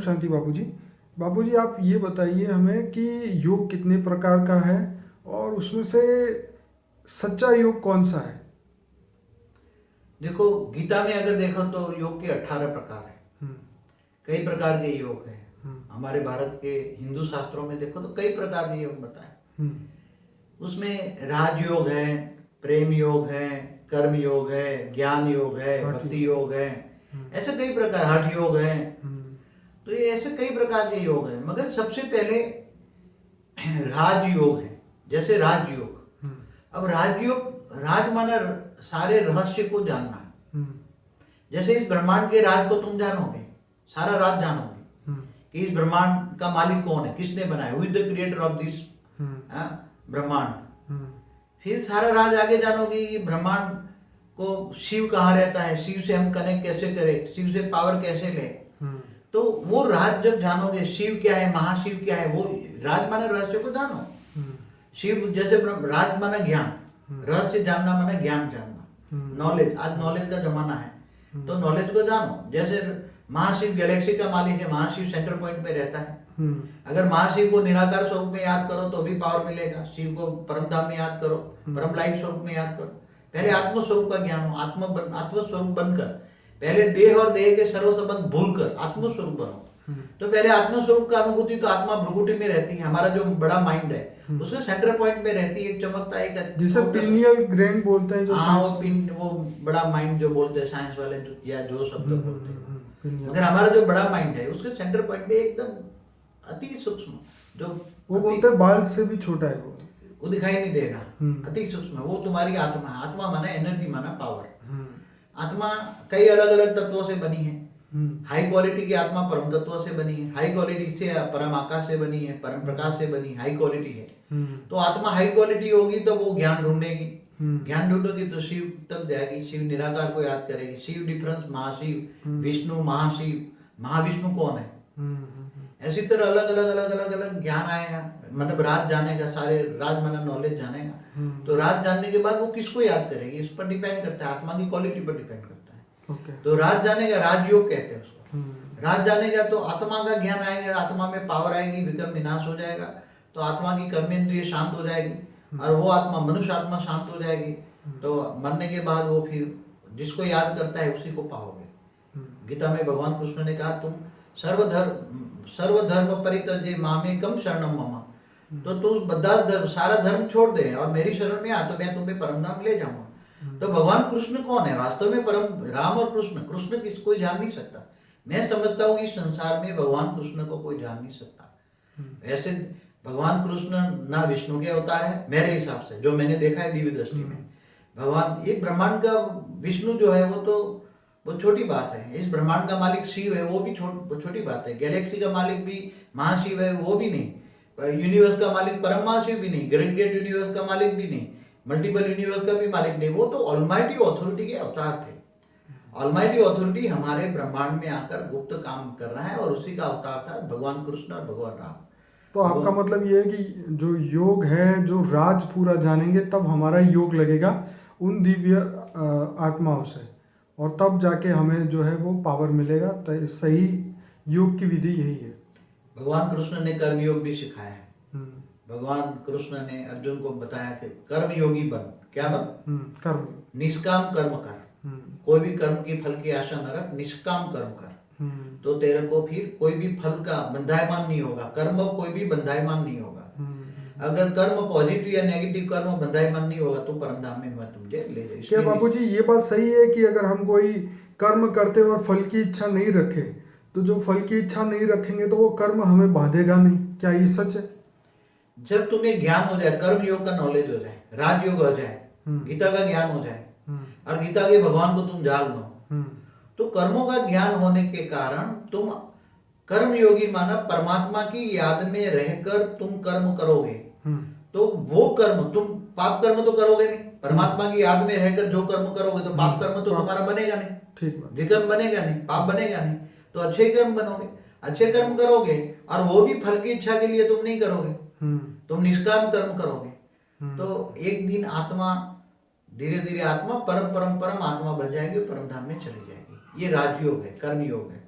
शांति बाबूजी। बाबूजी आप ये बताइए हमें कि योग कितने प्रकार का है और उसमें से सच्चा योग कौन सा है? देखो, गीता में अगर देखो तो योग के 18 प्रकार है। हम्म, कई प्रकार के योग है। हम्म, हमारे भारत के हिंदू शास्त्रों में देखो तो कई प्रकार के योग बताए। हम्म, उसमें राजयोग है, प्रेम योग है, कर्म योग है, ज्ञान योग है, हठ भक्ति योग। योग है। हम्म, ऐसे कई प्रकार, हठ योग है। हम्म, तो ये ऐसे कई प्रकार के योग है, मगर सबसे पहले राजयोग है। जैसे राजयोग, हम्म, अब राजयोग, राज माना सारे रहस्य को जानना। हम्म, जैसे इस ब्रह्मांड के राज को तुम जानोगे, सारा राज जानोगे हम्म, कि इस ब्रह्मांड का मालिक कौन है, किसने बनाया, who is the creator of this hmm, ब्रह्मांड। हम्म, फिर सारा राज आगे जानोगे कि ब्रह्मांड को शिव कहाँ रहता है, शिव से हम कनेक्ट कैसे करें, शिव से पावर कैसे लें। हम्म, तो वो राज जब जानोगे, शिव क्या है, महाशिव क्या है, वो राज माना रहस्य को जानो। हम्म, शिव जैसे राज माना ज्ञान, रहस्य जानना माना ज्ञान जानना, हम्म, नॉलेज। आज नॉलेज का जमाना है, हम्म, तो नॉलेज को जानो। जैसे महाशिव गैलेक्सी का मालिक है, महाशिव सेंटर पॉइंट पे रहता है। हम्म, अगर महाशिव को निराकार स्वरूप में याद करो तो भी पावर मिलेगा। शिव को परम धाम में याद करो, परम लाइट स्वरूप में याद करो। पहले आत्म स्वरूप का ज्ञान हो, आत्म स्वरूप बनकर, पहले देह और देह के सर्व संबंध भूलकर आत्म स्वरूप बनो। तो पहले आत्म स्वरूप का अनुभूति तो आत्मा भ्रुकुटी में रहती है। हमारा जो बड़ा माइंड है उसके सेंटर पॉइंट में रहती है, एक चमकता है, एक जिसे पिनियल ग्रैंड बोलते हैं जो हाँ, साइंस। वो बड़ा माइंड जो बोलते हैं साइंस वाले, या जो शब्द बोलते हैं। पिनियल मगर हमारा जो बड़ा माइंड है उसके सेंटर पॉइंट पे एकदम अति सूक्ष्म, जो वो बोलते हैं बाल से भी छोटा है वो दिखाई नहीं देगा, हम्म, अति सूक्ष्म है। वो तुम्हारी आत्मा है। आत्मा माना एनर्जी, माना पावर। हम्म, आत्मा कई अलग अलग तत्वों से बनी है। हम्म, हाई क्वालिटी की आत्मा परम तत्वों से बनी है, हाई क्वालिटी से परम आकाश से बनी है, परम प्रकाश से बनी, हाई क्वालिटी है। हम्म, तो आत्मा हाई क्वालिटी होगी तो वो ज्ञान ढूंढेगी, हम्म, ज्ञान ढूंढोगी तो शिव तक जाएगी, शिव निराकार को याद करेगी। शिव डिफरेंस, महाशिव, विष्णु, महाशिव, महाविष्णु कौन है। ऐसी तरह अलग अलग अलग अलग अलग ज्ञान आएगा, मतलब राज जानेगा, सारे राज माना नॉलेज जानेगा। तो राज जानने के बाद वो किसको याद करेगी, इस पर डिपेंड करता है, आत्मा की क्वालिटी पर डिपेंड करता है। ओके। तो राज जानेगा, राजयोग कहते हैं उसको। राज जानेगा तो आत्मा का ज्ञान आएगा, आत्मा में पावर आएगी, विक्रम विनाश हो जाएगा, तो आत्मा की कर्मेंद्रिय शांत हो जाएगी और वो आत्मा, मनुष्य आत्मा शांत हो जाएगी। तो मरने के बाद वो फिर जिसको याद करता है उसी को पाओगे। गीता में भगवान कृष्ण ने कहा, तुम सर्वधर्म परित्यज्य मामेकम शरणम मम। तो तू सारा धर्म छोड़ दे और मेरी शरण में आ तो मैं तुम्हें परम धाम ले जाऊंगा। तो भगवान कृष्ण कौन है वास्तव में? परम राम और कृष्ण, कृष्ण किसी कोई जान नहीं सकता। मैं समझता हूँ इस संसार में भगवान कृष्ण को कोई जान नहीं सकता। ऐसे भगवान कृष्ण ना विष्णु के अवतार है मेरे हिसाब से, जो मैंने देखा है दिव्य दृष्टि में। भगवान, एक ब्रह्मांड का विष्णु जो है वो छोटी बात है। इस ब्रह्मांड का मालिक शिव है, वो भी छोटी बात है। गैलेक्सी का मालिक भी महाशिव है, वो भी नहीं। यूनिवर्स का मालिक परम महाशिव भी नहीं, ग्रेट यूनिवर्स का मालिक भी नहीं, मल्टीपल यूनिवर्स का भी मालिक नहीं। वो तो ऑलमाइटी ऑथोरिटी के अवतार थे। ऑलमाइटी ऑथोरिटी हमारे ब्रह्मांड में आकर गुप्त काम कर रहा है और उसी का अवतार था भगवान कृष्ण और भगवान राम। तो आपका मतलब ये है कि जो योग है, जो राज पूरा जानेंगे तब हमारा योग लगेगा उन दिव्य आत्माओं से, और तब जाके हमें जो है वो पावर मिलेगा। तो सही योग की विधि यही है। भगवान कृष्ण ने कर्म योग भी सिखाया है। भगवान कृष्ण ने अर्जुन को बताया कि कर्म योगी बन। क्या बन? कर्म, निष्काम कर्म कर। कोई भी कर्म की फल की आशा न रख, निष्काम कर्म कर। तो तेरे को फिर कोई भी फल का बंधायमान नहीं होगा। कर्म कोई भी बंधायमान नहीं होगा। अगर कर्म पॉजिटिव या नेगेटिव कर्म बंधायमान नहीं होगा तो परम धाम में मैं तुझे ले जाऊँ। क्या बाबूजी ये बात सही है कि अगर हम कोई कर्म करते और फल की इच्छा नहीं रखे, तो जो फल की इच्छा नहीं रखेंगे तो वो कर्म हमें बांधेगा नहीं? क्या ये सच है? जब तुम्हें ज्ञान हो जाए, कर्म योग का नॉलेज हो जाए, राजयोग हो जाए, गीता का ज्ञान हो जाए और गीता के भगवान को तुम जान लो, तो कर्मों का ज्ञान होने के कारण तुम कर्म योगी माना परमात्मा की याद में रहकर तुम कर्म करोगे। तो वो कर्म, तुम पाप कर्म तो करोगे नहीं। परमात्मा की याद में रहकर जो कर्म करोगे तो पाप कर्म तो तुम्हारा बनेगा नहीं, ठीक, विक्रम बनेगा नहीं, पाप बनेगा नहीं। तो अच्छे कर्म बनोगे, अच्छे कर्म करोगे और वो भी फल की इच्छा के लिए तुम नहीं करोगे, तुम निष्काम कर्म करोगे। तो एक दिन आत्मा धीरे धीरे आत्मा परम परम परम आत्मा बन जाएगी, परम धाम में चली जाएगी। ये राजयोग है, कर्म योग है।